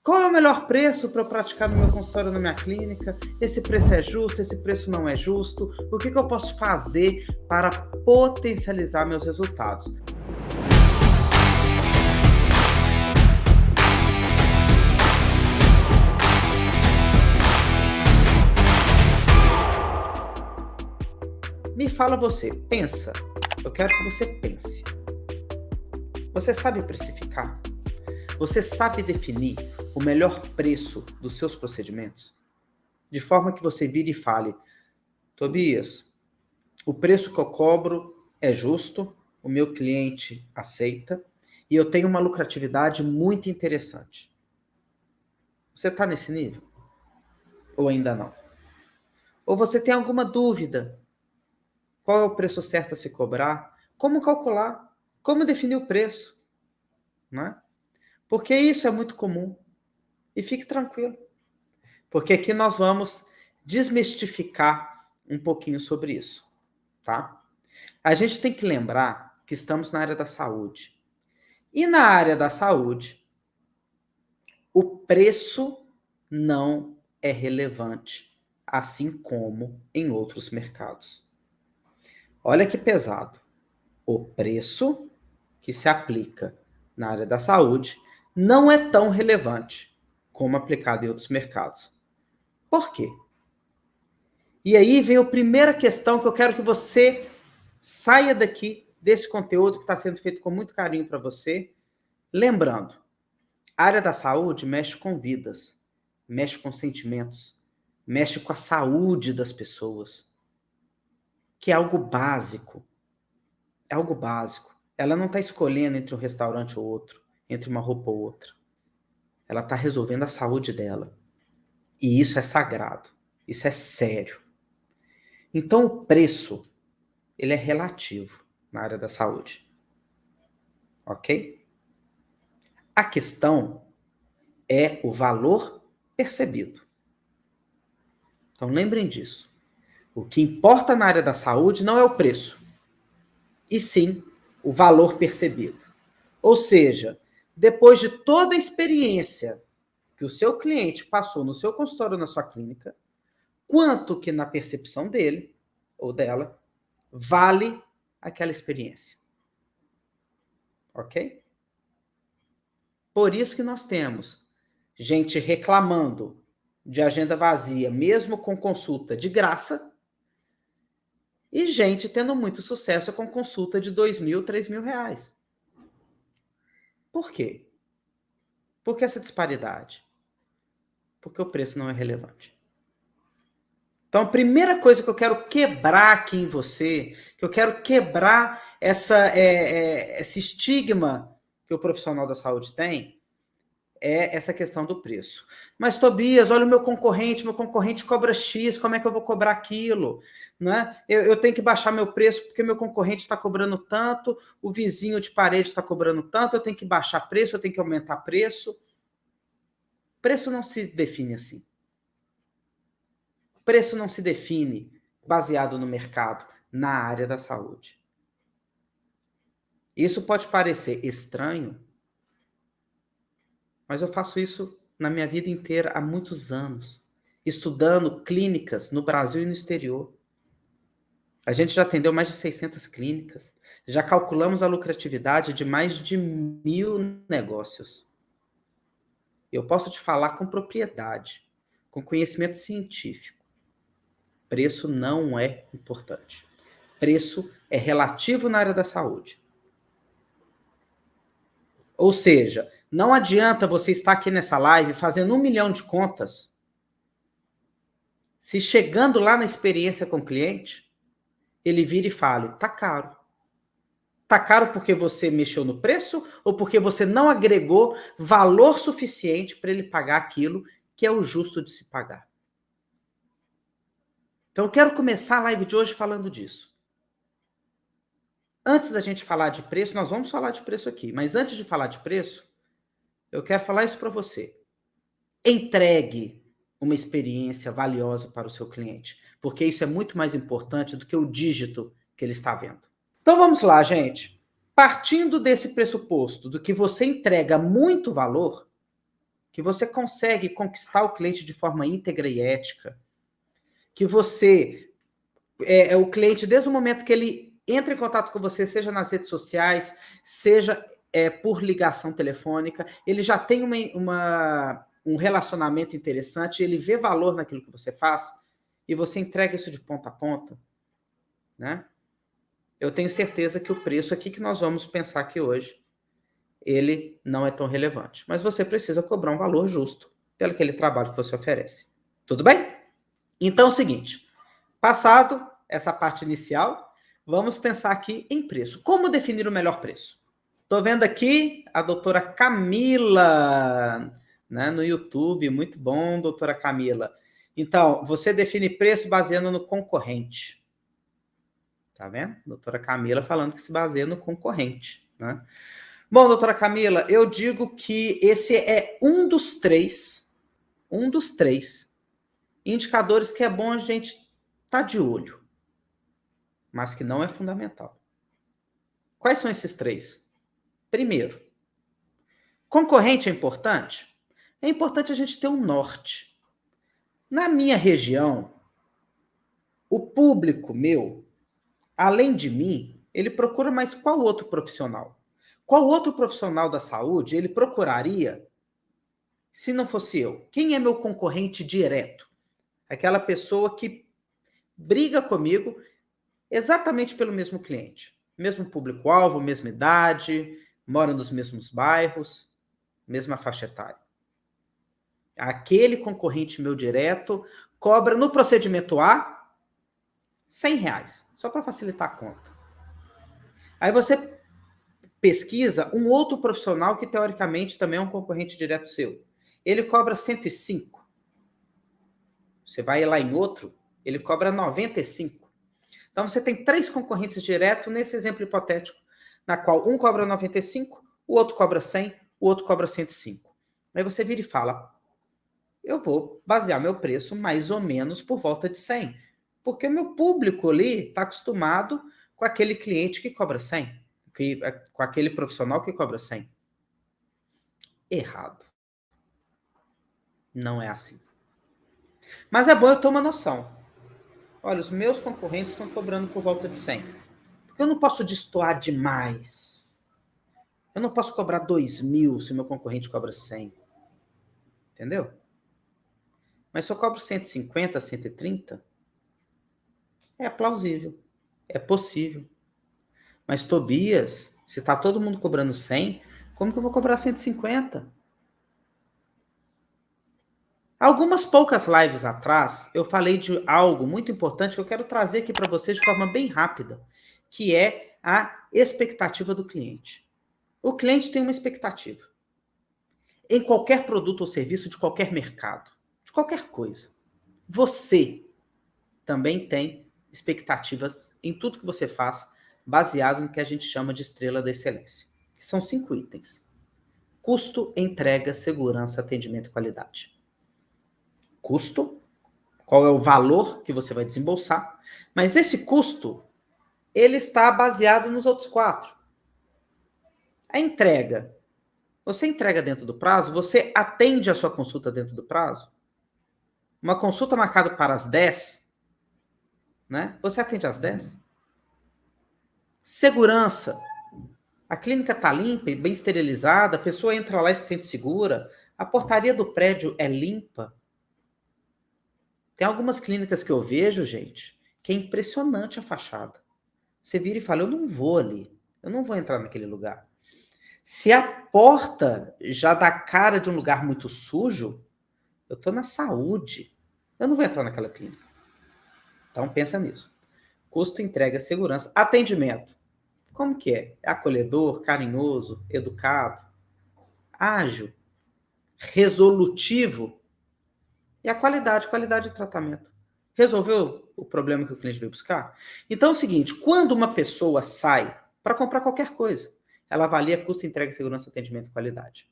Qual é o melhor preço para eu praticar no meu consultório, na minha clínica? Esse preço é justo, esse preço não é justo? O que eu posso fazer para potencializar meus resultados? Me fala você, pensa. Eu quero que você pense. Você sabe precificar? Você sabe definir o melhor preço dos seus procedimentos? De forma que você vire e fale: Tobias, o preço que eu cobro é justo, o meu cliente aceita e eu tenho uma lucratividade muito interessante. Você está nesse nível? Ou ainda não? Ou você tem alguma dúvida? Qual é o preço certo a se cobrar? Como calcular? Como definir o preço? Né? Porque isso é muito comum. E fique tranquilo. Porque aqui nós vamos desmistificar um pouquinho sobre isso. Tá? A gente tem que lembrar que estamos na área da saúde. E na área da saúde, o preço não é relevante, assim como em outros mercados. Olha que pesado. O preço que se aplica na área da saúde não é tão relevante como aplicado em outros mercados. Por quê? E aí vem a primeira questão que eu quero que você saia daqui desse conteúdo que está sendo feito com muito carinho para você. Lembrando, a área da saúde mexe com vidas, mexe com sentimentos, mexe com a saúde das pessoas, que é algo básico. É algo básico. Ela não está escolhendo entre um restaurante ou outro, entre uma roupa ou outra. Ela está resolvendo a saúde dela. E isso é sagrado. Isso é sério. Então, o preço, ele é relativo na área da saúde. Ok? A questão é o valor percebido. Então, lembrem disso. O que importa na área da saúde não é o preço, e sim o valor percebido. Ou seja, depois de toda a experiência que o seu cliente passou no seu consultório, na sua clínica, quanto que na percepção dele ou dela vale aquela experiência. Ok? Por isso que nós temos gente reclamando de agenda vazia, mesmo com consulta de graça, e gente tendo muito sucesso com consulta de R$2.000, R$3.000. Por quê? Por que essa disparidade? Porque o preço não é relevante. Então, a primeira coisa que eu quero quebrar aqui em você, que eu quero quebrar esse estigma que o profissional da saúde tem, é essa questão do preço. Mas, Tobias, olha o meu concorrente cobra X, como é que eu vou cobrar aquilo? Né? Eu tenho que baixar meu preço porque meu concorrente está cobrando tanto, o vizinho de parede está cobrando tanto, eu tenho que baixar preço, eu tenho que aumentar preço. Preço não se define assim. Preço não se define baseado no mercado, na área da saúde. Isso pode parecer estranho, mas eu faço isso na minha vida inteira há muitos anos, estudando clínicas no Brasil e no exterior. A gente já atendeu mais de 600 clínicas, já calculamos a lucratividade de mais de 1.000 negócios. Eu posso te falar com propriedade, com conhecimento científico. Preço não é importante. Preço é relativo na área da saúde. Ou seja, não adianta você estar aqui nessa live fazendo 1 milhão de contas, se chegando lá na experiência com o cliente, ele vira e fale, tá caro. Tá caro porque você mexeu no preço ou porque você não agregou valor suficiente para ele pagar aquilo que é o justo de se pagar? Então, eu quero começar a live de hoje falando disso. Antes da gente falar de preço, nós vamos falar de preço aqui, mas antes de falar de preço, eu quero falar isso para você. Entregue uma experiência valiosa para o seu cliente, porque isso é muito mais importante do que o dígito que ele está vendo. Então vamos lá, gente. Partindo desse pressuposto do que você entrega muito valor, que você consegue conquistar o cliente de forma íntegra e ética, que você é o cliente desde o momento que ele entra em contato com você, seja nas redes sociais, seja por ligação telefônica, ele já tem um relacionamento interessante, ele vê valor naquilo que você faz, e você entrega isso de ponta a ponta, né? Eu tenho certeza que o preço aqui que nós vamos pensar aqui hoje, ele não é tão relevante. Mas você precisa cobrar um valor justo pelo aquele trabalho que você oferece. Tudo bem? Então é o seguinte, passado essa parte inicial, vamos pensar aqui em preço. Como definir o melhor preço? Estou vendo aqui a doutora Camila, né, no YouTube. Muito bom, doutora Camila. Então, você define preço baseando no concorrente. Tá vendo? Doutora Camila falando que se baseia no concorrente, né? Bom, doutora Camila, eu digo que esse é um dos três indicadores que é bom a gente estar de olho, mas que não é fundamental. Quais são esses três? Primeiro, concorrente é importante? É importante a gente ter um norte. Na minha região, o público meu, além de mim, ele procura mais qual outro profissional? Qual outro profissional da saúde ele procuraria se não fosse eu? Quem é meu concorrente direto? Aquela pessoa que briga comigo exatamente pelo mesmo cliente. Mesmo público-alvo, mesma idade, mora nos mesmos bairros, mesma faixa etária. Aquele concorrente meu direto cobra no procedimento A R$100, só para facilitar a conta. Aí você pesquisa um outro profissional que teoricamente também é um concorrente direto seu. Ele cobra 105. Você vai lá em outro, ele cobra 95. Então você tem três concorrentes diretos nesse exemplo hipotético, na qual um cobra 95, o outro cobra 100, o outro cobra 105. Aí você vira e fala, eu vou basear meu preço mais ou menos por volta de 100, porque o meu público ali está acostumado com aquele cliente que cobra 100, com aquele profissional que cobra 100. Errado. Não é assim. Mas é bom eu ter uma noção. Olha, os meus concorrentes estão cobrando por volta de 100. Porque eu não posso destoar demais. Eu não posso cobrar 2.000 se o meu concorrente cobra 100. Entendeu? Mas se eu cobro 150, 130, é plausível. É possível. Mas, Tobias, se está todo mundo cobrando 100, como que eu vou cobrar 150? Algumas poucas lives atrás, eu falei de algo muito importante que eu quero trazer aqui para vocês de forma bem rápida, que é a expectativa do cliente. O cliente tem uma expectativa. Em qualquer produto ou serviço de qualquer mercado, de qualquer coisa. Você também tem expectativas em tudo que você faz, baseado no que a gente chama de estrela da excelência. Que são 5 itens. Custo, entrega, segurança, atendimento e qualidade. Custo, qual é o valor que você vai desembolsar, mas esse custo, ele está baseado nos outros 4. A entrega. Você entrega dentro do prazo? Você atende a sua consulta dentro do prazo? Uma consulta marcada para as 10, né? Você atende às 10? Segurança. A clínica está limpa e bem esterilizada, a pessoa entra lá e se sente segura, a portaria do prédio é limpa. Tem algumas clínicas que eu vejo, gente, que é impressionante a fachada. Você vira e fala, eu não vou ali, eu não vou entrar naquele lugar. Se a porta já dá cara de um lugar muito sujo, eu estou na saúde, eu não vou entrar naquela clínica. Então pensa nisso. Custo, entrega, segurança, atendimento. Como que é? É acolhedor, carinhoso, educado, ágil, resolutivo. E a qualidade de tratamento. Resolveu o problema que o cliente veio buscar? Então é o seguinte, quando uma pessoa sai para comprar qualquer coisa, ela avalia custo, entrega, segurança, atendimento e qualidade.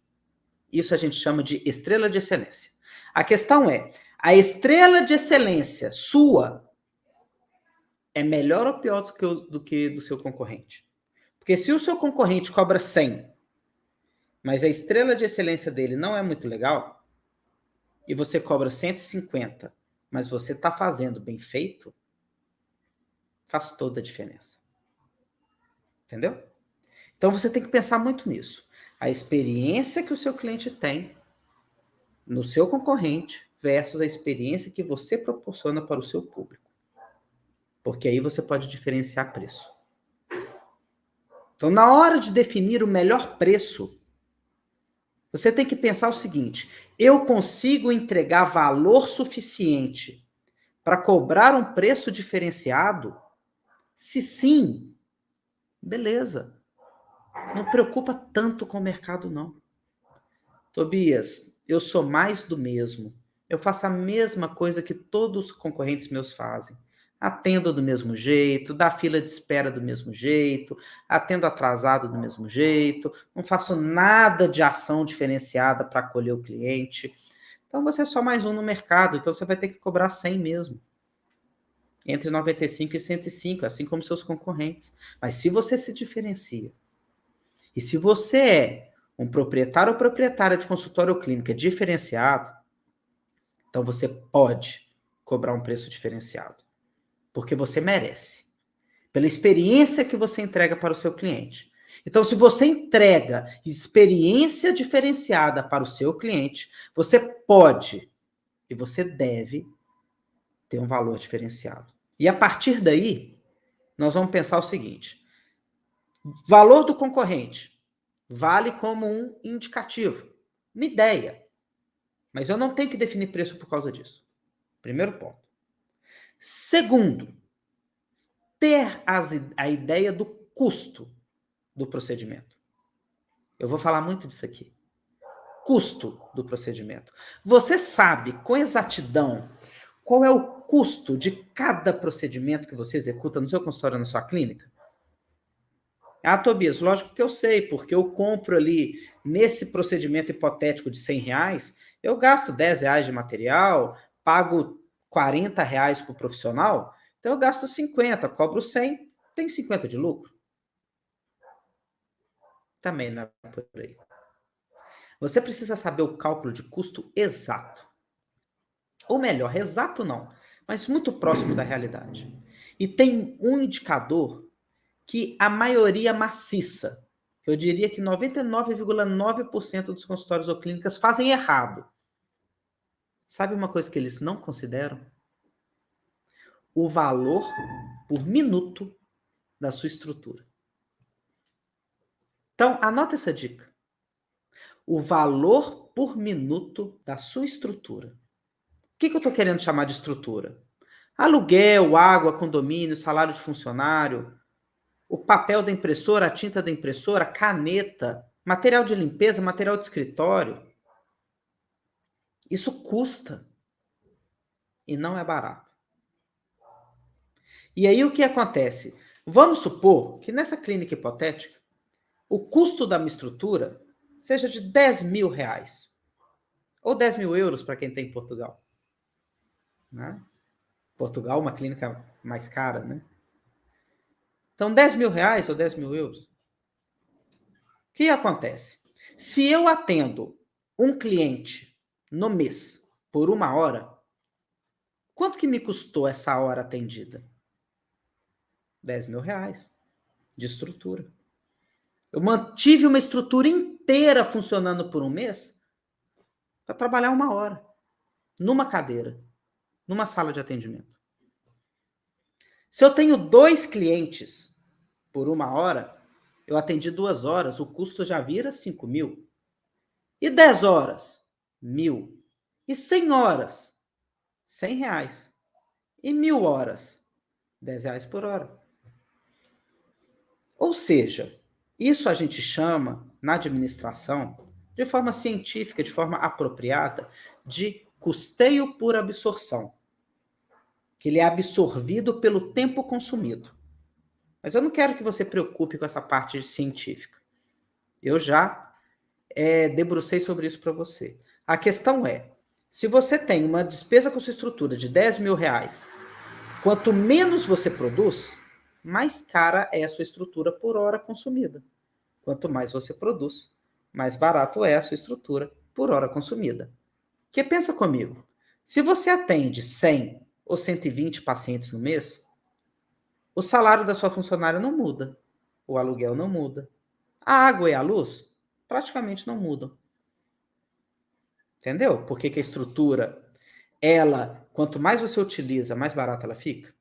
Isso a gente chama de estrela de excelência. A questão é, a estrela de excelência sua é melhor ou pior do que do seu concorrente? Porque se o seu concorrente cobra 100 mas a estrela de excelência dele não é muito legal, e você cobra 150, mas você está fazendo bem feito, faz toda a diferença. Entendeu? Então você tem que pensar muito nisso. A experiência que o seu cliente tem no seu concorrente versus a experiência que você proporciona para o seu público. Porque aí você pode diferenciar preço. Então, na hora de definir o melhor preço, você tem que pensar o seguinte: eu consigo entregar valor suficiente para cobrar um preço diferenciado? Se sim, beleza. Não preocupa tanto com o mercado, não. Tobias, eu sou mais do mesmo. Eu faço a mesma coisa que todos os concorrentes meus fazem. Atendo do mesmo jeito, dá fila de espera do mesmo jeito, atendo atrasado do mesmo jeito, não faço nada de ação diferenciada para acolher o cliente. Então você é só mais um no mercado, então você vai ter que cobrar 100 mesmo. Entre 95 e 105, assim como seus concorrentes. Mas se você se diferencia, e se você é um proprietário ou proprietária de consultório ou clínica diferenciado, então você pode cobrar um preço diferenciado. Porque você merece. Pela experiência que você entrega para o seu cliente. Então, se você entrega experiência diferenciada para o seu cliente, você pode e você deve ter um valor diferenciado. E a partir daí, nós vamos pensar o seguinte: valor do concorrente vale como um indicativo, uma ideia. Mas eu não tenho que definir preço por causa disso. Primeiro ponto. Segundo, ter a ideia do custo do procedimento. Eu vou falar muito disso aqui. Custo do procedimento. Você sabe com exatidão qual é o custo de cada procedimento que você executa no seu consultório, na sua clínica? Ah, Tobias, lógico que eu sei, porque eu compro ali, nesse procedimento hipotético de R$100, eu gasto R$10 de material, pago R$40 para o profissional, então eu gasto 50, cobro 100, tem 50 de lucro? Também não é por aí. Você precisa saber o cálculo de custo exato. Ou melhor, exato não, mas muito próximo da realidade. E tem um indicador que a maioria maciça, eu diria que 99,9% dos consultórios ou clínicas fazem errado. Sabe uma coisa que eles não consideram? O valor por minuto da sua estrutura. Então, anota essa dica. O valor por minuto da sua estrutura. O que eu estou querendo chamar de estrutura? Aluguel, água, condomínio, salário de funcionário, o papel da impressora, a tinta da impressora, caneta, material de limpeza, material de escritório. Isso custa. E não é barato. E aí o que acontece? Vamos supor que nessa clínica hipotética, o custo da minha estrutura seja de R$10.000. Ou 10 mil euros para quem tem em Portugal. Né? Portugal, uma clínica mais cara, né? Então, R$10.000 ou 10 mil euros. O que acontece? Se eu atendo um cliente no mês por 1 hora, quanto que me custou essa hora atendida? R$10.000 de estrutura. Eu mantive uma estrutura inteira funcionando por um mês para trabalhar 1 hora, numa cadeira, numa sala de atendimento. Se eu tenho 2 clientes por 1 hora, eu atendi 2 horas, o custo já vira 5.000. E 10 horas? 1.000. E 100 horas? R$100. E 1.000 horas? R$10 por hora. Ou seja, isso a gente chama, na administração, de forma científica, de forma apropriada, de custeio por absorção. Que ele é absorvido pelo tempo consumido. Mas eu não quero que você preocupe com essa parte científica. Eu já debrucei sobre isso para você. A questão é, se você tem uma despesa com sua estrutura de R$10.000, quanto menos você produz, mais cara é a sua estrutura por hora consumida. Quanto mais você produz, mais barato é a sua estrutura por hora consumida. Porque pensa comigo, se você atende 100 ou 120 pacientes no mês, o salário da sua funcionária não muda, o aluguel não muda, a água e a luz praticamente não mudam. Entendeu? Porque que a estrutura, ela, quanto mais você utiliza, mais barata ela fica.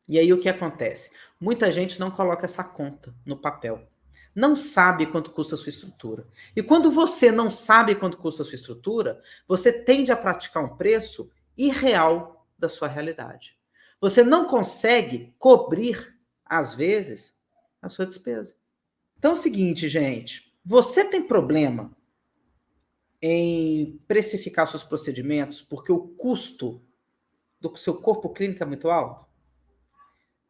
E aí o que acontece? Muita gente não coloca essa conta no papel. Não sabe quanto custa a sua estrutura. E quando você não sabe quanto custa a sua estrutura, você tende a praticar um preço irreal da sua realidade. Você não consegue cobrir, às vezes, a sua despesa. Então é o seguinte, gente. Você tem problema em precificar seus procedimentos porque o custo do seu corpo clínico é muito alto?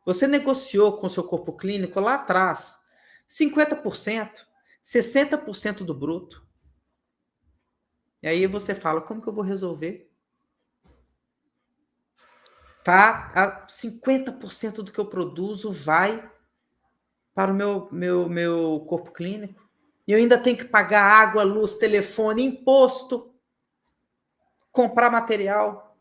Você negociou com o seu corpo clínico lá atrás 50%, 60% do bruto. E aí você fala, como que eu vou resolver? Tá, a 50% do que eu produzo vai para o meu corpo clínico. E eu ainda tenho que pagar água, luz, telefone, imposto, comprar material.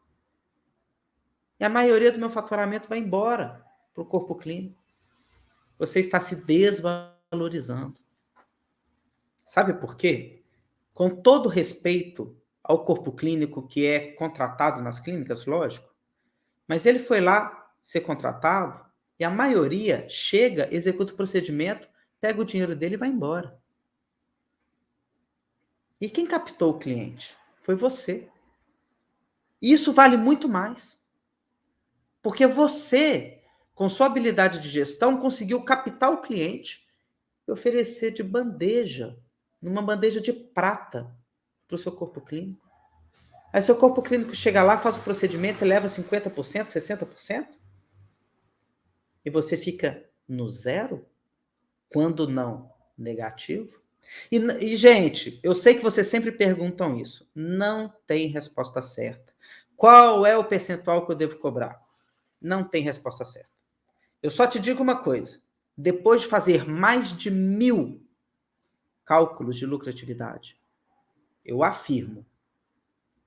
E a maioria do meu faturamento vai embora para o corpo clínico. Você está se desvalorizando. Sabe por quê? Com todo respeito ao corpo clínico que é contratado nas clínicas, lógico, mas ele foi lá ser contratado e a maioria chega, executa o procedimento, pega o dinheiro dele e vai embora. E quem captou o cliente? Foi você. E isso vale muito mais. Porque você, com sua habilidade de gestão, conseguiu captar o cliente e oferecer de bandeja, numa bandeja de prata, para o seu corpo clínico. Aí seu corpo clínico chega lá, faz o procedimento e leva 50%, 60%? E você fica no zero? Quando não negativo? E, gente, eu sei que vocês sempre perguntam isso. Não tem resposta certa. Qual é o percentual que eu devo cobrar? Não tem resposta certa. Eu só te digo uma coisa. Depois de fazer mais de 1000 cálculos de lucratividade, eu afirmo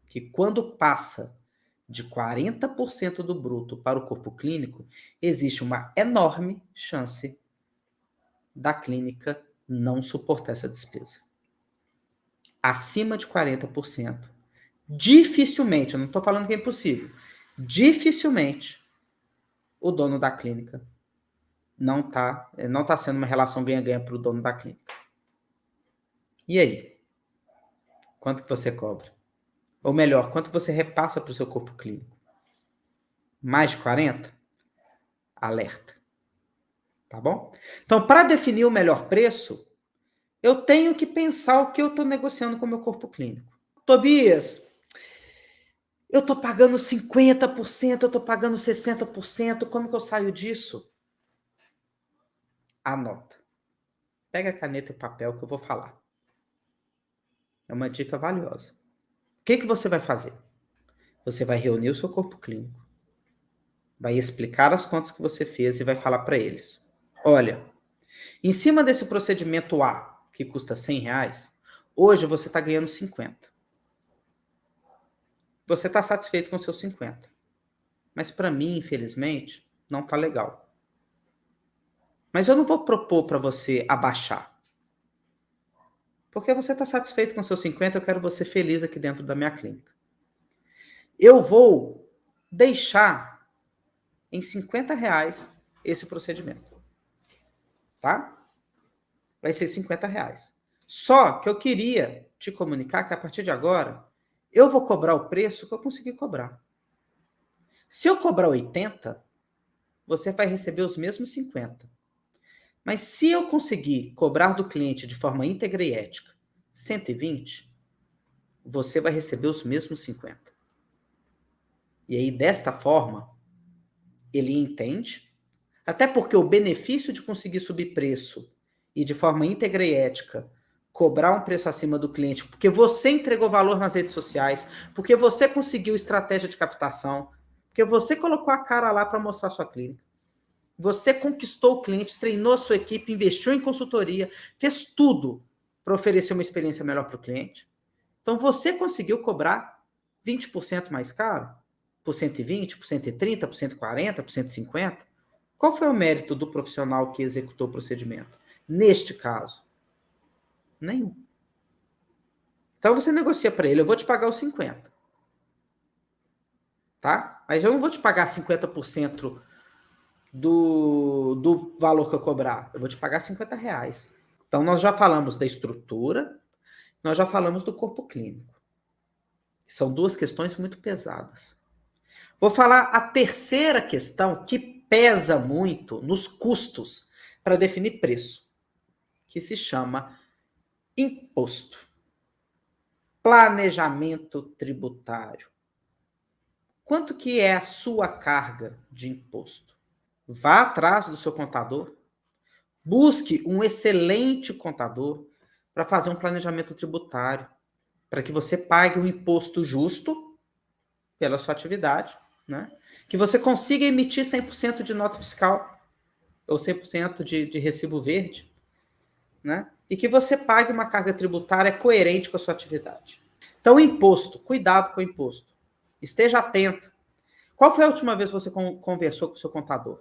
que quando passa de 40% do bruto para o corpo clínico, existe uma enorme chance da clínica não suportar essa despesa. Acima de 40%, dificilmente, eu não estou falando que é impossível, dificilmente o dono da clínica não tá sendo uma relação ganha-ganha para o dono da clínica. E aí? Quanto que você cobra? Ou melhor, quanto você repassa para o seu corpo clínico? Mais de 40? Alerta. Tá bom? Então, para definir o melhor preço, eu tenho que pensar o que eu estou negociando com o meu corpo clínico. Tobias, eu estou pagando 50%, eu estou pagando 60%, como que eu saio disso? Anota. Pega a caneta e o papel que eu vou falar. É uma dica valiosa. O que você vai fazer? Você vai reunir o seu corpo clínico, vai explicar as contas que você fez e vai falar para eles. Olha, em cima desse procedimento A, que custa R$100, hoje você está ganhando 50. Você está satisfeito com seus 50. Mas para mim, infelizmente, não está legal. Mas eu não vou propor para você abaixar. Porque você está satisfeito com seus 50, eu quero você feliz aqui dentro da minha clínica. Eu vou deixar em R$50 esse procedimento. Tá? Vai ser R$50. Só que eu queria te comunicar que a partir de agora, eu vou cobrar o preço que eu consegui cobrar. Se eu cobrar 80, você vai receber os mesmos 50. Mas se eu conseguir cobrar do cliente de forma íntegra e ética 120, você vai receber os mesmos 50. E aí, desta forma, ele entende, até porque o benefício de conseguir subir preço e de forma íntegra e ética cobrar um preço acima do cliente, porque você entregou valor nas redes sociais, porque você conseguiu estratégia de captação, porque você colocou a cara lá para mostrar sua clínica. Você conquistou o cliente, treinou a sua equipe, investiu em consultoria, fez tudo para oferecer uma experiência melhor para o cliente. Então, você conseguiu cobrar 20% mais caro? Por 120, por 130, por 140, por 150? Qual foi o mérito do profissional que executou o procedimento? Neste caso, nenhum. Então, você negocia para ele, eu vou te pagar os 50. Tá? Mas eu não vou te pagar 50% do valor que eu cobrar. Eu vou te pagar R$50. Então, nós já falamos da estrutura, nós já falamos do corpo clínico. São duas questões muito pesadas. Vou falar a terceira questão que pesa muito nos custos para definir preço, que se chama imposto. Planejamento tributário. Quanto que é a sua carga de imposto? Vá atrás do seu contador, busque um excelente contador para fazer um planejamento tributário, para que você pague um imposto justo pela sua atividade, né? Que você consiga emitir 100% de nota fiscal ou 100% de recibo verde, né? E que você pague uma carga tributária coerente com a sua atividade. Então, o imposto, cuidado com o imposto. Esteja atento. Qual foi a última vez que você conversou com o seu contador?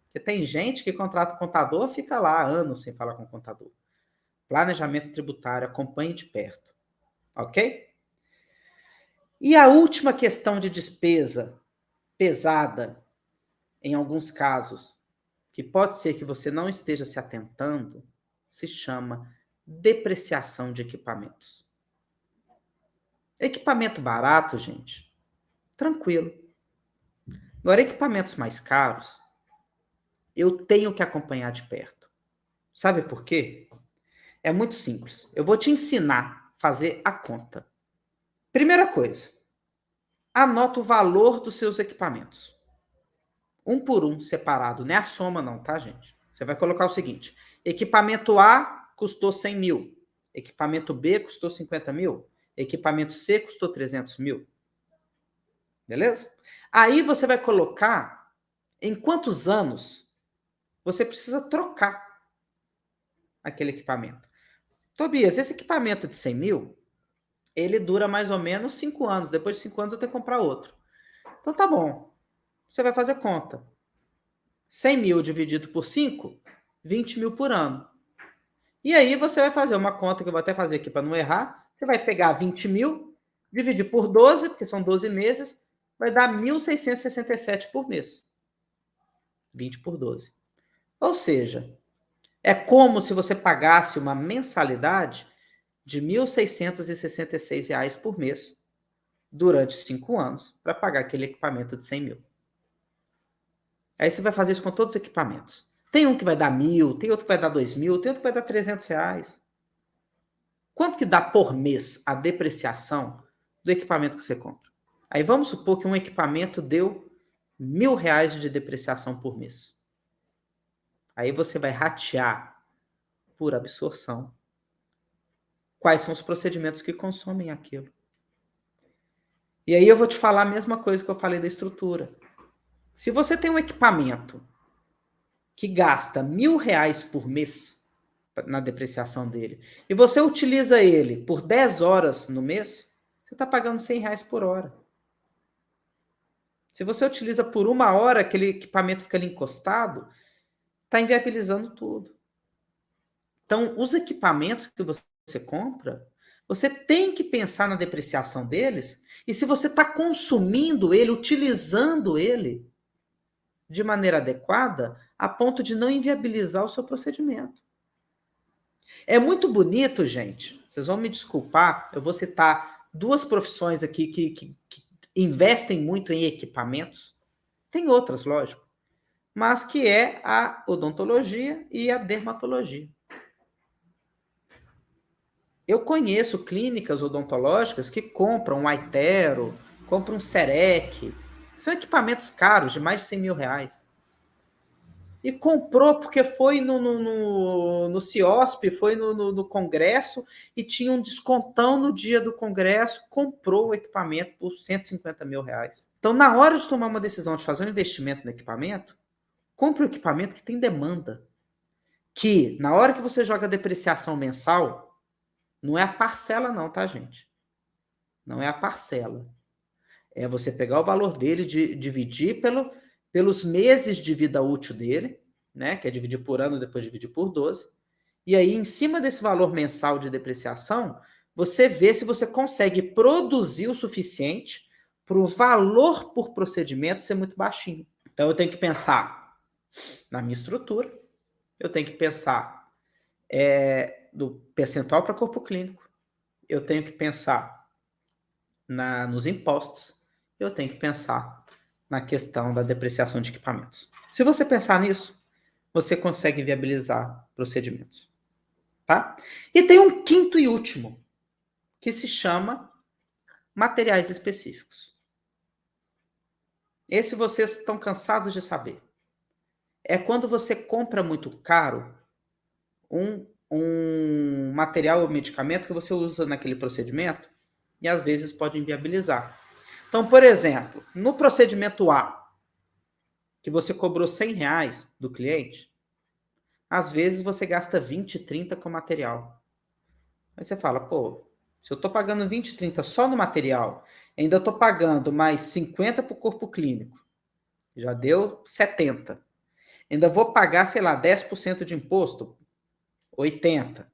Porque tem gente que contrata o contador e fica lá anos sem falar com o contador. Planejamento tributário, acompanhe de perto. Ok? E a última questão de despesa pesada, em alguns casos, que pode ser que você não esteja se atentando, se chama depreciação de equipamentos. Equipamento barato, gente, tranquilo. Agora, equipamentos mais caros, eu tenho que acompanhar de perto. Sabe por quê? É muito simples. Eu vou te ensinar a fazer a conta. Primeira coisa, anota o valor dos seus equipamentos. Um por um, separado. Não é a soma não, tá, gente? Você vai colocar o seguinte. Equipamento A custou 100 mil. Equipamento B custou 50 mil. Equipamento C custou 300 mil. Beleza? Aí você vai colocar em quantos anos você precisa trocar aquele equipamento. Tobias, esse equipamento de 100 mil, ele dura mais ou menos 5 anos. Depois de 5 anos eu tenho que comprar outro. Então tá bom. Você vai fazer conta. 100 mil dividido por 5, 20 mil por ano. E aí você vai fazer uma conta que eu vou até fazer aqui para não errar. Você vai pegar 20 mil, dividir por 12, porque são 12 meses, vai dar 1.667 por mês. 20 por 12. Ou seja, é como se você pagasse uma mensalidade de R$ 1.666 por mês durante 5 anos para pagar aquele equipamento de 100 mil. Aí você vai fazer isso com todos os equipamentos. Tem um que vai dar 1.000, tem outro que vai dar 2.000, tem outro que vai dar R$300. Quanto que dá por mês a depreciação do equipamento que você compra? Aí vamos supor que um equipamento deu R$1.000 de depreciação por mês. Aí você vai ratear por absorção quais são os procedimentos que consomem aquilo. E aí eu vou te falar a mesma coisa que eu falei da estrutura. Se você tem um equipamento que gasta R$1.000 por mês na depreciação dele, e você utiliza ele por 10 horas no mês, você está pagando R$100 por hora. Se você utiliza por 1 hora, aquele equipamento fica ali encostado, está inviabilizando tudo. Então, os equipamentos que você compra, você tem que pensar na depreciação deles, e se você está consumindo ele, utilizando ele de maneira adequada, a ponto de não inviabilizar o seu procedimento. É muito bonito, gente, vocês vão me desculpar, eu vou citar 2 profissões aqui que investem muito em equipamentos, tem outras, lógico, mas que é a odontologia e a dermatologia. Eu conheço clínicas odontológicas que compram um Aitero, compram um Serec, são equipamentos caros, de mais de R$100.000. E comprou porque foi no CIOSP, foi no congresso e tinha um descontão no dia do congresso, comprou o equipamento por R$150.000. Então, na hora de tomar uma decisão de fazer um investimento no equipamento, compre um equipamento que tem demanda. Que, na hora que você joga a depreciação mensal, Não é a parcela não, tá, gente? Não é a parcela. É você pegar o valor dele, dividir pelos meses de vida útil dele, né? Que é dividir por ano, depois dividir por 12. E aí, em cima desse valor mensal de depreciação, você vê se você consegue produzir o suficiente para o valor por procedimento ser muito baixinho. Então, eu tenho que pensar na minha estrutura, eu tenho que pensar do percentual para corpo clínico, eu tenho que pensar nos impostos, eu tenho que pensar na questão da depreciação de equipamentos. Se você pensar nisso, você consegue viabilizar procedimentos. Tá? E tem um quinto e último, que se chama materiais específicos. Esse vocês estão cansados de saber. É quando você compra muito caro um material ou medicamento que você usa naquele procedimento e às vezes pode inviabilizar. Então, por exemplo, no procedimento A, que você cobrou R$100 do cliente, às vezes você gasta 20, 30 com material. Aí você fala, pô, se eu estou pagando 20, 30 só no material, ainda estou pagando mais 50 para o corpo clínico, já deu 70. Ainda vou pagar, sei lá, 10% de imposto, 80.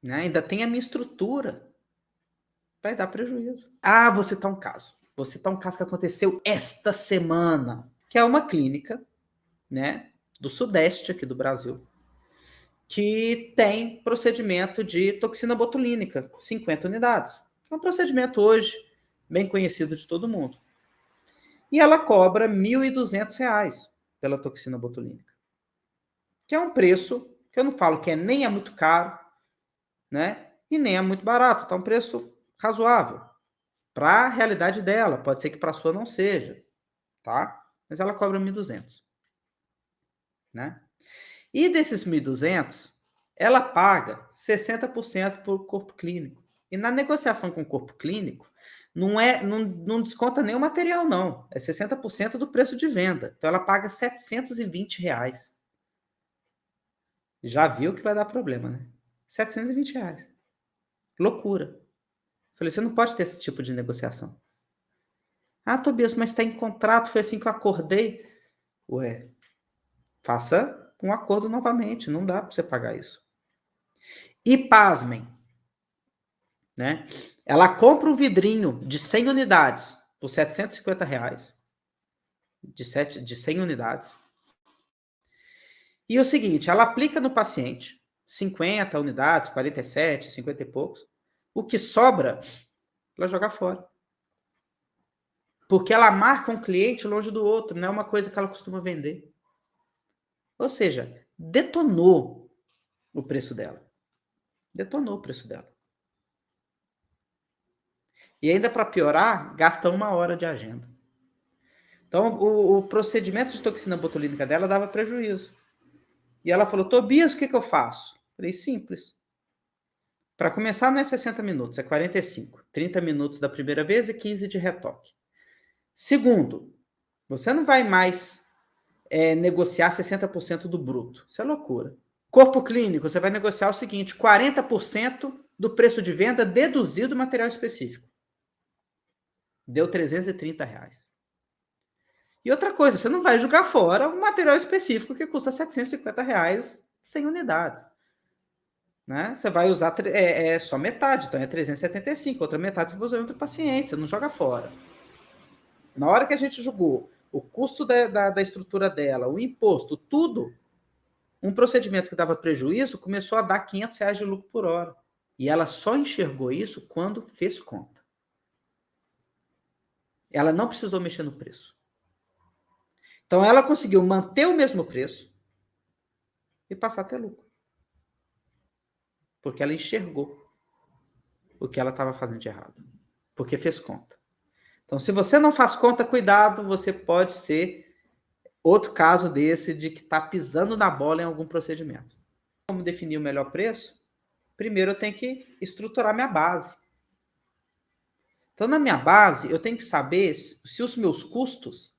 Né? Ainda tem a minha estrutura. Vai dar prejuízo. Ah, vou citar um caso. Vou citar um caso que aconteceu esta semana, que é uma clínica, né, do Sudeste aqui do Brasil, que tem procedimento de toxina botulínica, 50 unidades. É um procedimento hoje bem conhecido de todo mundo. E ela cobra R$1.200 pela toxina botulínica, que é um preço que eu não falo que nem é muito caro, né? E nem é muito barato, tá um preço razoável para a realidade dela. Pode ser que para a sua não seja, tá? Mas ela cobra 1.200, né? E desses 1.200, ela paga 60% por corpo clínico. E na negociação com o corpo clínico, não desconta nem o material, não. É 60% do preço de venda. Então, ela paga R$720. Já viu que vai dar problema, né? R$720. Loucura. Falei, você não pode ter esse tipo de negociação. Ah, Tobias, mas está em contrato, foi assim que eu acordei. Ué, faça um acordo novamente, não dá para você pagar isso. E pasmem, né? Ela compra um vidrinho de 100 unidades por R$750, de 100 unidades. E o seguinte, ela aplica no paciente 50 unidades, 47, 50 e poucos. O que sobra, ela joga fora. Porque ela marca um cliente longe do outro, não é uma coisa que ela costuma vender. Ou seja, detonou o preço dela. Detonou o preço dela. E ainda para piorar, gasta 1 hora de agenda. Então, o procedimento de toxina botulínica dela dava prejuízo. E ela falou, Tobias, o que eu faço? Falei, simples. Para começar, não é 60 minutos, é 45. 30 minutos da primeira vez e 15 de retoque. Segundo, você não vai mais negociar 60% do bruto. Isso é loucura. Corpo clínico, você vai negociar o seguinte, 40% do preço de venda deduzido do material específico. Deu R$330. E outra coisa, você não vai jogar fora um material específico que custa R$750 100 unidades. Né? Você vai usar só metade, então é 375, outra metade você vai usar em outro paciente, você não joga fora. Na hora que a gente julgou o custo da estrutura dela, o imposto, tudo, um procedimento que dava prejuízo começou a dar R$500 de lucro por hora. E ela só enxergou isso quando fez conta. Ela não precisou mexer no preço. Então, ela conseguiu manter o mesmo preço e passar a ter lucro. Porque ela enxergou o que ela estava fazendo de errado. Porque fez conta. Então, se você não faz conta, cuidado, você pode ser outro caso desse de que está pisando na bola em algum procedimento. Como definir o melhor preço? Primeiro, eu tenho que estruturar minha base. Então, na minha base, eu tenho que saber se os meus custos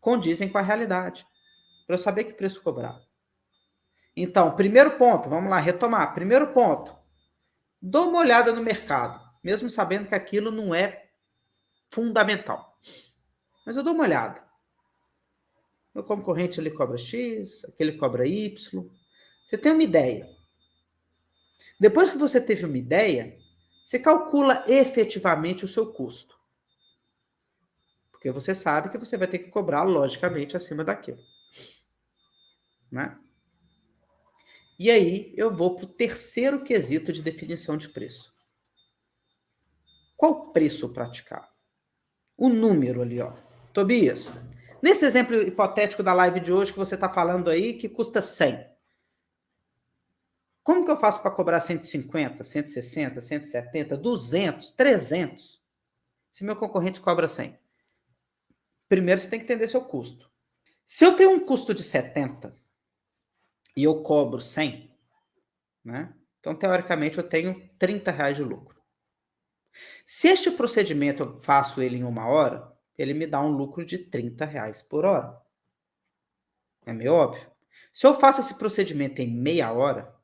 condizem com a realidade, para eu saber que preço cobrar. Então, primeiro ponto, vamos lá, retomar. Primeiro ponto, dou uma olhada no mercado, mesmo sabendo que aquilo não é fundamental. Mas eu dou uma olhada. Meu concorrente ali cobra X, aquele cobra Y. Você tem uma ideia. Depois que você teve uma ideia, você calcula efetivamente o seu custo. Porque você sabe que você vai ter que cobrar, logicamente, acima daquilo. Né? E aí, eu vou para o terceiro quesito de definição de preço. Qual preço praticar? O número ali, ó. Tobias, nesse exemplo hipotético da live de hoje que você está falando aí, que custa 100. Como que eu faço para cobrar 150, 160, 170, 200, 300? Se meu concorrente cobra 100. Primeiro você tem que entender seu custo. Se eu tenho um custo de 70 e eu cobro 100, né? Então, teoricamente, eu tenho 30 reais de lucro. Se este procedimento eu faço ele em 1 hora, ele me dá um lucro de 30 reais por hora. É meio óbvio. Se eu faço esse procedimento em meia hora,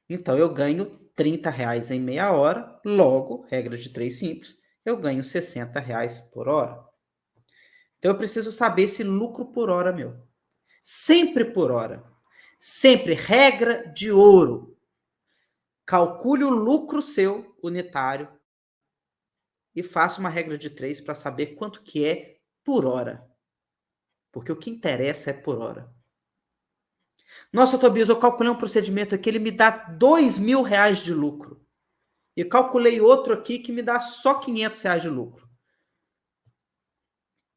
então eu ganho 30 reais em meia hora, logo, regra de 3 simples, eu ganho 60 reais por hora. Então eu preciso saber esse lucro por hora meu. Sempre por hora. Sempre, regra de ouro. Calcule o lucro seu unitário e faça uma regra de 3 para saber quanto que é por hora. Porque o que interessa é por hora. Nossa, Tobias, eu calculei um procedimento aqui, ele me dá 2.000 reais de lucro. E calculei outro aqui que me dá só 500 reais de lucro.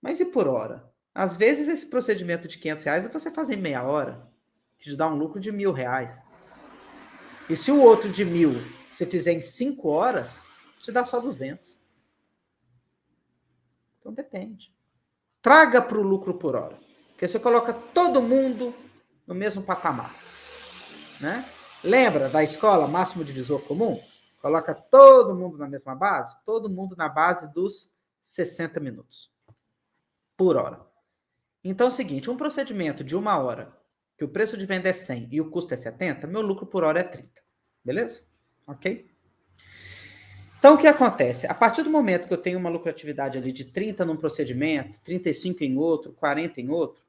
Mas e por hora? Às vezes esse procedimento de 500 reais você faz em meia hora, que te dá um lucro de 1.000 reais. E se o outro de 1.000 você fizer em 5 horas, te dá só 200. Então depende. Traga para o lucro por hora. Porque você coloca todo mundo no mesmo patamar. Né? Lembra da escola máximo divisor comum? Coloca todo mundo na mesma base? Todo mundo na base dos 60 minutos por hora. Então é o seguinte, um procedimento de 1 hora, que o preço de venda é 100 e o custo é 70, meu lucro por hora é 30. Beleza? Ok? Então, o que acontece? A partir do momento que eu tenho uma lucratividade ali de 30 num procedimento, 35 em outro, 40 em outro,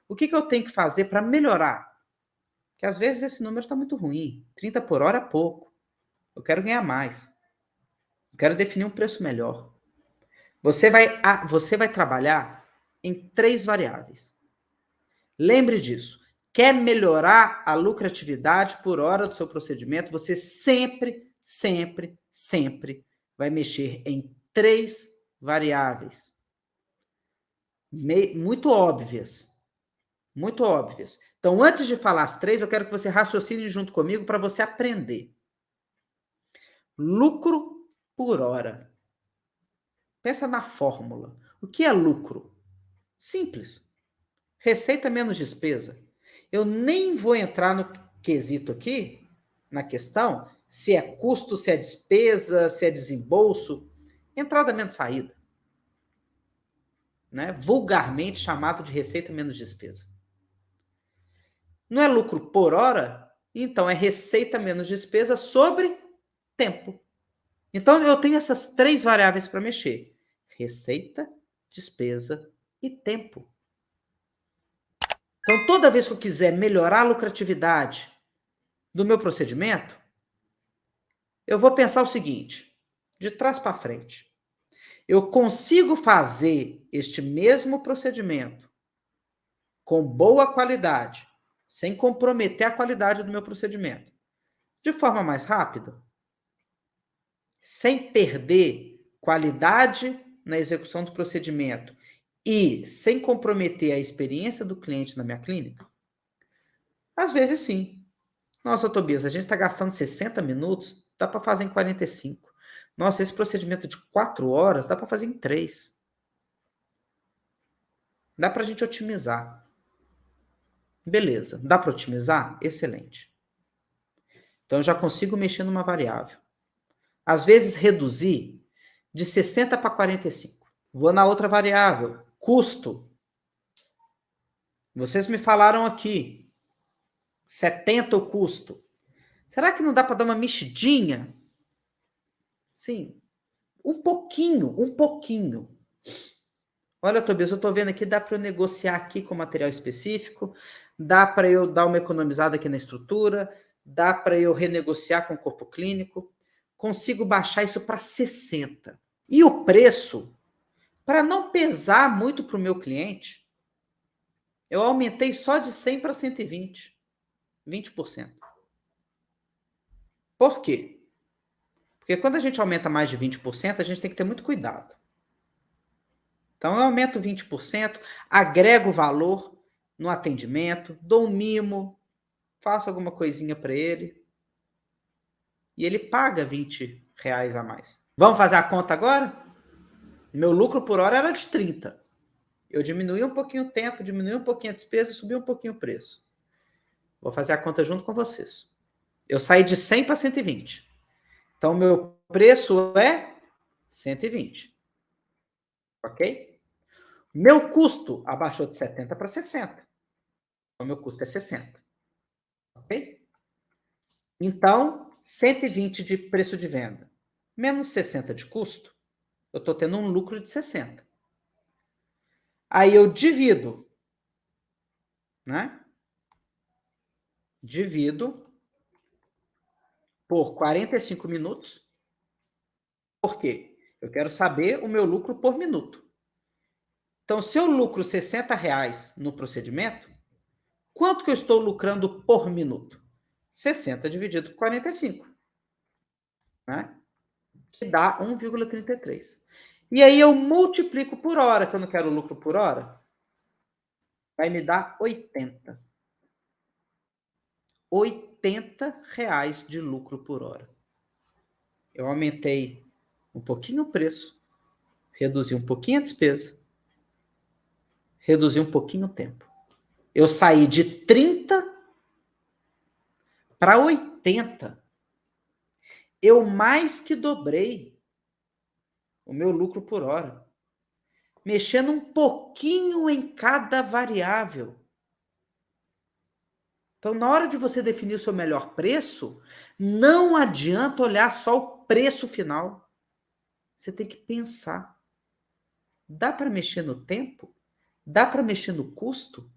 o que eu tenho que fazer para melhorar? Porque às vezes esse número está muito ruim. 30 por hora é pouco. Eu quero ganhar mais. Eu quero definir um preço melhor. Você vai trabalhar em 3 variáveis. Lembre disso. Quer melhorar a lucratividade por hora do seu procedimento? Você sempre, sempre, sempre vai mexer em 3 variáveis. Muito óbvias. Muito óbvias. Então, antes de falar as 3, eu quero que você raciocine junto comigo para você aprender. Lucro por hora. Pensa na fórmula. O que é lucro? Simples. Receita menos despesa. Eu nem vou entrar no quesito aqui, na questão, se é custo, se é despesa, se é desembolso. Entrada menos saída. Né? Vulgarmente chamado de receita menos despesa. Não é lucro por hora? Então é receita menos despesa sobre tempo. Então eu tenho essas 3 variáveis para mexer. Receita, despesa e tempo. Então, toda vez que eu quiser melhorar a lucratividade do meu procedimento, eu vou pensar o seguinte, de trás para frente. Eu consigo fazer este mesmo procedimento com boa qualidade, sem comprometer a qualidade do meu procedimento, de forma mais rápida, sem perder qualidade na execução do procedimento e sem comprometer a experiência do cliente na minha clínica? Às vezes sim. Nossa, Tobias, a gente está gastando 60 minutos, dá para fazer em 45. Nossa, esse procedimento de 4 horas, dá para fazer em 3. Dá para a gente otimizar. Beleza, dá para otimizar? Excelente. Então, eu já consigo mexer numa variável. Às vezes, reduzir de 60 para 45. Vou na outra variável, custo. Vocês me falaram aqui 70 o custo. Será que não dá para dar uma mexidinha? Sim, um pouquinho, um pouquinho. Olha, Tobias, eu estou vendo aqui, dá para eu negociar aqui com material específico, dá para eu dar uma economizada aqui na estrutura, dá para eu renegociar com o corpo clínico, consigo baixar isso para 60. E o preço, para não pesar muito para o meu cliente, eu aumentei só de 100 para 120, 20%. Por quê? Porque quando a gente aumenta mais de 20%, a gente tem que ter muito cuidado. Então, eu aumento 20%, agrego valor no atendimento, dou um mimo, faço alguma coisinha para ele, e ele paga R$ 20 a mais. Vamos fazer a conta agora? Meu lucro por hora era de 30. Eu diminuí um pouquinho o tempo, diminuí um pouquinho a despesa e subi um pouquinho o preço. Vou fazer a conta junto com vocês. Eu saí de 100 para 120. Então, meu preço é 120. Ok? Meu custo abaixou de 70 para 60. Então, meu custo é 60. Ok? Então, 120 de preço de venda menos 60 de custo, eu estou tendo um lucro de 60. Aí eu divido, né? Divido por 45 minutos. Por quê? Eu quero saber o meu lucro por minuto. Então, se eu lucro R$ 60 no procedimento, quanto que eu estou lucrando por minuto? 60 dividido por 45. Né? Que dá 1,33. E aí eu multiplico por hora, que eu não quero lucro por hora. Vai me dar 80. R$ 80 de lucro por hora. Eu aumentei um pouquinho o preço, reduzi um pouquinho a despesa, reduzi um pouquinho o tempo. Eu saí de 30 para 80. Eu mais que dobrei o meu lucro por hora, mexendo um pouquinho em cada variável. Então, na hora de você definir o seu melhor preço, não adianta olhar só o preço final. Você tem que pensar. Dá para mexer no tempo? Dá para mexer no custo?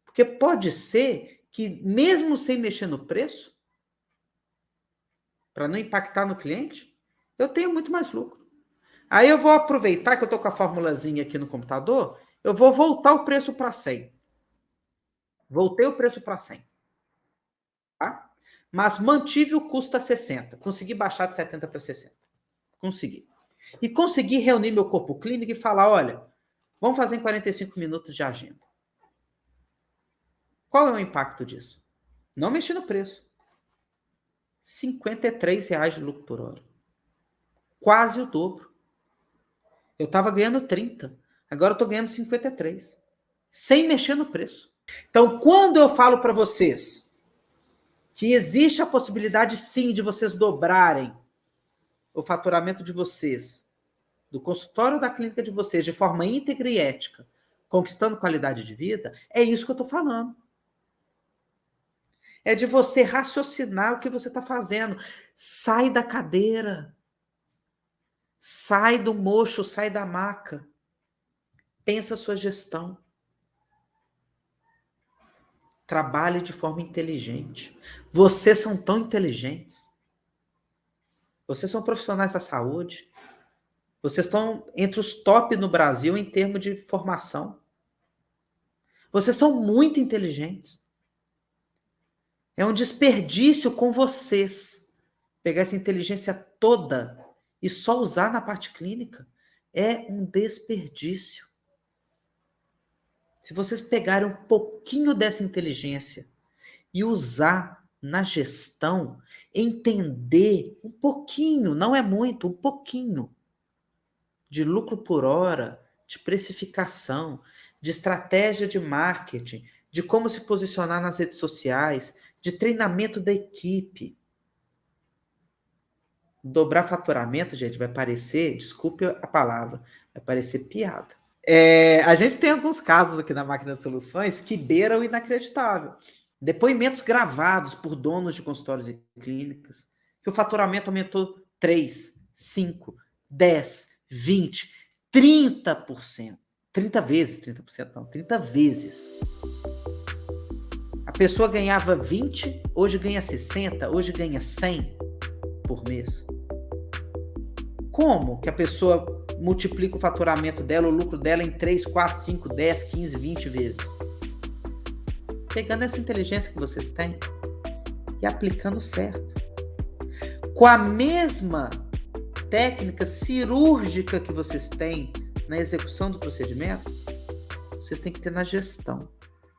Porque pode ser que, mesmo sem mexer no preço, para não impactar no cliente, eu tenho muito mais lucro. Aí eu vou aproveitar que eu estou com a formulazinha aqui no computador, eu vou voltar o preço para 100. Voltei o preço para 100. Tá? Mas mantive o custo a 60. Consegui baixar de 70 para 60. Consegui. E consegui reunir meu corpo clínico e falar, olha, vamos fazer em 45 minutos de agenda. Qual é o impacto disso? Não mexi no preço. R$ 53 de lucro por hora. Quase o dobro. Eu estava ganhando 30. Agora eu estou ganhando 53. Sem mexer no preço. Então, quando eu falo para vocês que existe a possibilidade, sim, de vocês dobrarem o faturamento de vocês, do consultório da clínica de vocês, de forma íntegra e ética, conquistando qualidade de vida, é isso que eu estou falando. É de você raciocinar o que você está fazendo. Sai da cadeira. Sai do mocho, sai da maca. Pensa a sua gestão. Trabalhe de forma inteligente. Vocês são tão inteligentes. Vocês são profissionais da saúde. Vocês estão entre os top no Brasil em termos de formação. Vocês são muito inteligentes. É um desperdício com vocês pegar essa inteligência toda e só usar na parte clínica. É um desperdício. Se vocês pegarem um pouquinho dessa inteligência e usar na gestão, entender um pouquinho, não é muito, um pouquinho, de lucro por hora, de precificação, de estratégia de marketing, de como se posicionar nas redes sociais, de treinamento da equipe. Dobrar faturamento, gente, vai parecer, desculpe a palavra, vai parecer piada. A gente tem alguns casos aqui na Máquina de Soluções que beiram o inacreditável. Depoimentos gravados por donos de consultórios e clínicas, que o faturamento aumentou 3, 5, 10, 20, 30%. 30 vezes, 30% não, 30 vezes. A pessoa ganhava 20, hoje ganha 60, hoje ganha 100 por mês. Como que a pessoa multiplica o faturamento dela, o lucro dela em 3, 4, 5, 10, 15, 20 vezes? Pegando essa inteligência que vocês têm e aplicando certo. Com a mesma técnica cirúrgica que vocês têm na execução do procedimento, vocês têm que ter na gestão.